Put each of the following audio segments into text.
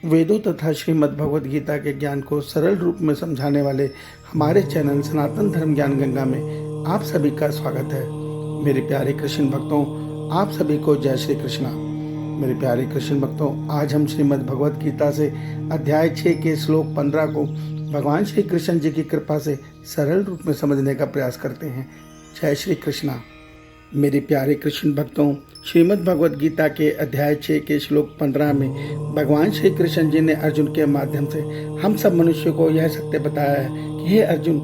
वेदों तथा श्रीमद् भगवद गीता के ज्ञान को सरल रूप में समझाने वाले हमारे चैनल सनातन धर्म ज्ञान गंगा में आप सभी का स्वागत है। मेरे प्यारे कृष्ण भक्तों, आप सभी को जय श्री कृष्णा। मेरे प्यारे कृष्ण भक्तों, आज हम श्रीमद् भगवद गीता से अध्याय 6 के श्लोक 15 को भगवान श्री कृष्ण जी की कृपा से सरल रूप में समझने का प्रयास करते हैं। जय श्री कृष्णा। मेरे प्यारे कृष्ण भक्तों, श्रीमद् भगवद गीता के अध्याय 6 के श्लोक 15 में भगवान श्री कृष्ण जी ने अर्जुन के माध्यम से हम सब मनुष्यों को यह सत्य बताया है कि हे अर्जुन,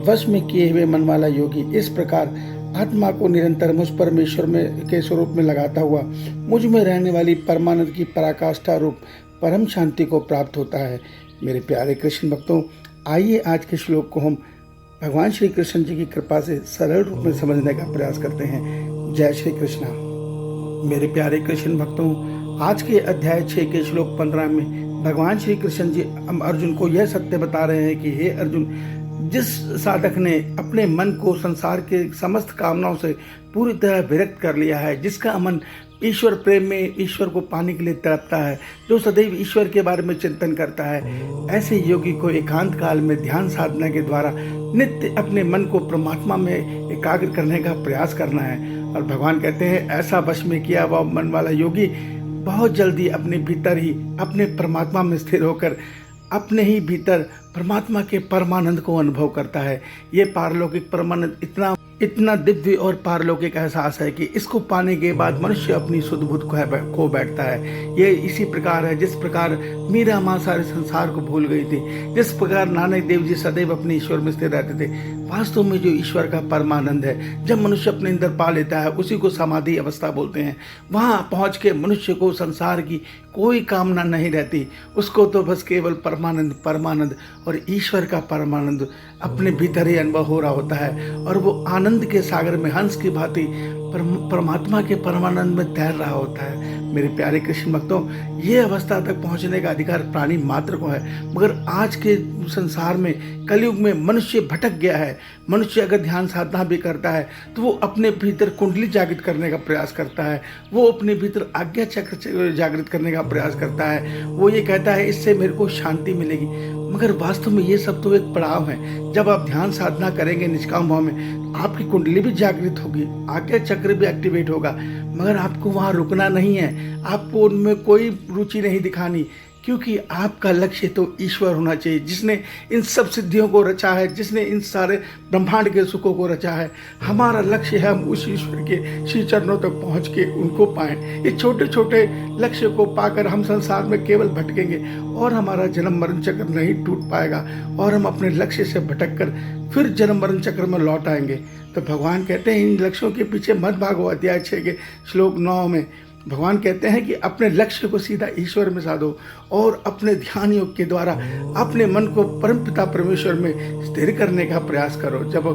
वश में किए हुए मन वाला योगी इस प्रकार आत्मा को निरंतर मुझ परमेश्वर में के स्वरूप में लगाता हुआ मुझ में रहने वाली परमानंद की पराकाष्ठा रूप परम शांति को प्राप्त होता है। मेरे प्यारे कृष्ण भक्तों, आइए आज के श्लोक को हम भगवान श्री कृष्ण जी की कृपा से सरल रूप में समझने का प्रयास करते हैं। जय श्री कृष्णा। मेरे प्यारे कृष्ण भक्तों, आज के अध्याय 6 के श्लोक 15 में भगवान श्री कृष्ण जी अर्जुन को यह सत्य बता रहे हैं कि हे अर्जुन, जिस साधक ने अपने मन को संसार के समस्त कामनाओं से पूरी तरह विरक्त कर लिया है, जिसका मन ईश्वर प्रेम में ईश्वर को पाने के लिए तड़पता है, जो सदैव ईश्वर के बारे में चिंतन करता है, ऐसे योगी को एकांत काल में ध्यान साधना के द्वारा नित्य अपने मन को परमात्मा में एकाग्र करने का प्रयास करना है। और भगवान कहते हैं, ऐसा वश में किया हुआ मन वाला योगी बहुत जल्दी अपने भीतर ही अपने परमात्मा में स्थिर होकर अपने ही भीतर परमात्मा के परमानंद को अनुभव करता है। ये पारलौकिक परमानंद इतना दिव्य और पारलौकिक एहसास है कि इसको पाने के बाद मनुष्य अपनी सुध बुध खो बैठता है। ये इसी प्रकार है जिस प्रकार मीरा माँ सारे संसार को भूल गई थी, जिस प्रकार नानक देव जी सदैव अपने ईश्वर में स्थिर रहते थे। वास्तव में जो ईश्वर का परमानंद है, जब मनुष्य अपने अंदर पा लेता है, उसी को समाधि अवस्था बोलते हैं। वहाँ पहुँच के मनुष्य को संसार की कोई कामना नहीं रहती, उसको तो बस केवल परमानंद और ईश्वर का परमानंद अपने भीतर ही अनुभव हो रहा होता है। और वो आनंद के सागर में हंस की भांति परमात्मा के परमानंद में तैर रहा होता है। मेरे प्यारे कृष्ण भक्तों, ये अवस्था तक पहुंचने का अधिकार प्राणी मात्र को है, मगर आज के संसार में कलयुग में मनुष्य भटक गया है। मनुष्य अगर ध्यान साधना भी करता है तो वो अपने भीतर कुंडली जागृत करने का प्रयास करता है, वो अपने भीतर आज्ञा चक्र जागृत करने का प्रयास करता है। वो ये कहता है इससे मेरे को शांति मिलेगी, मगर वास्तव में ये सब तो एक पड़ाव है। जब आप ध्यान साधना करेंगे निष्काम भाव में, आपकी कुंडली भी जागृत होगी, आज्ञा चक्र भी एक्टिवेट होगा, मगर आपको वहाँ रुकना नहीं है, आपको उनमें कोई रुचि नहीं दिखानी, क्योंकि आपका लक्ष्य तो ईश्वर होना चाहिए, जिसने इन सब सिद्धियों को रचा है, जिसने इन सारे ब्रह्मांड के सुखों को रचा है। हमारा लक्ष्य है हम उस ईश्वर के श्री चरणों तक पहुँच के उनको पाएं। ये छोटे छोटे लक्ष्य को पाकर हम संसार में केवल भटकेंगे और हमारा जन्म मरण चक्र नहीं टूट पाएगा और हम अपने लक्ष्य से भटक कर फिर जन्म मरण चक्र में लौट आएंगे। तो भगवान कहते हैं इन लक्ष्यों के पीछे मत भागो। अध्याय 6 के श्लोक 9 में भगवान कहते हैं कि अपने लक्ष्य को सीधा ईश्वर में साधो और अपने ध्यान योग के द्वारा अपने मन को परमपिता परमेश्वर में स्थिर करने का प्रयास करो। जब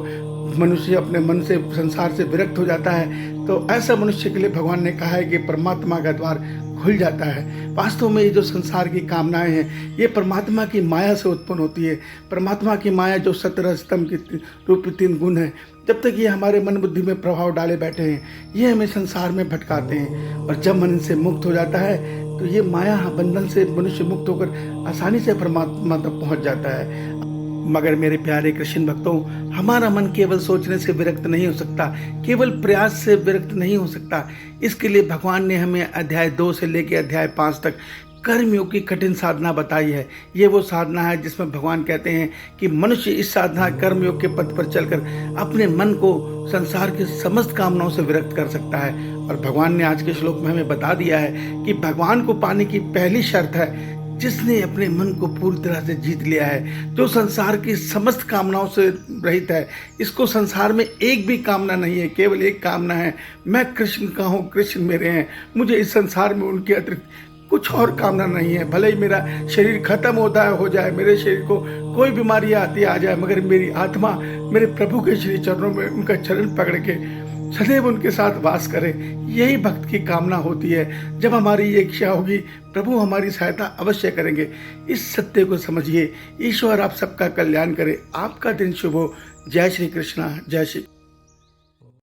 मनुष्य अपने मन से संसार से विरक्त हो जाता है तो ऐसा मनुष्य के लिए भगवान ने कहा है कि परमात्मा का द्वार खुल जाता है। वास्तव में ये जो संसार की कामनाएं हैं, ये परमात्मा की माया से उत्पन्न होती है। परमात्मा की माया जो सतरह स्तंभ के रूप 3 गुण है, जब तक ये हमारे मन बुद्धि में प्रभाव डाले बैठे हैं, ये हमें संसार में भटकाते हैं। और जब मन इनसे मुक्त हो जाता है तो ये माया बंधन से मनुष्य मुक्त होकर आसानी से परमात्मा तक पहुँच जाता है। मगर मेरे प्यारे कृष्ण भक्तों, हमारा मन केवल सोचने से विरक्त नहीं हो सकता, केवल प्रयास से विरक्त नहीं हो सकता। इसके लिए भगवान ने हमें अध्याय 2 से लेकर अध्याय 5 तक कर्मयोग की कठिन साधना बताई है। ये वो साधना है जिसमें भगवान कहते हैं कि मनुष्य इस साधना कर्मयोग के पथ पर चलकर अपने मन को संसार के समस्त कामनाओं से विरक्त कर सकता है। और भगवान ने आज के श्लोक में हमें बता दिया है कि भगवान को पाने की पहली शर्त है जिसने अपने मन को पूरी तरह से जीत लिया है, जो संसार की समस्त कामनाओं से रहित है। इसको संसार में एक भी कामना नहीं है, केवल एक कामना है, मैं कृष्ण का हूँ, कृष्ण मेरे हैं, मुझे इस संसार में उनके अतिरिक्त कुछ और कामना नहीं है। भले ही मेरा शरीर खत्म हो जाए, मेरे शरीर को कोई बीमारी आती आ जाए, मगर मेरी आत्मा मेरे प्रभु के श्री चरणों में उनका चरण पकड़ के सदैव उनके साथ वास करे। यही भक्त की कामना होती है। जब हमारी ये इच्छा होगी, प्रभु हमारी सहायता अवश्य करेंगे। इस सत्य को समझिए। ईश्वर आप सबका कल्याण करे। आपका दिन शुभ हो। जय श्री कृष्णा। जय श्री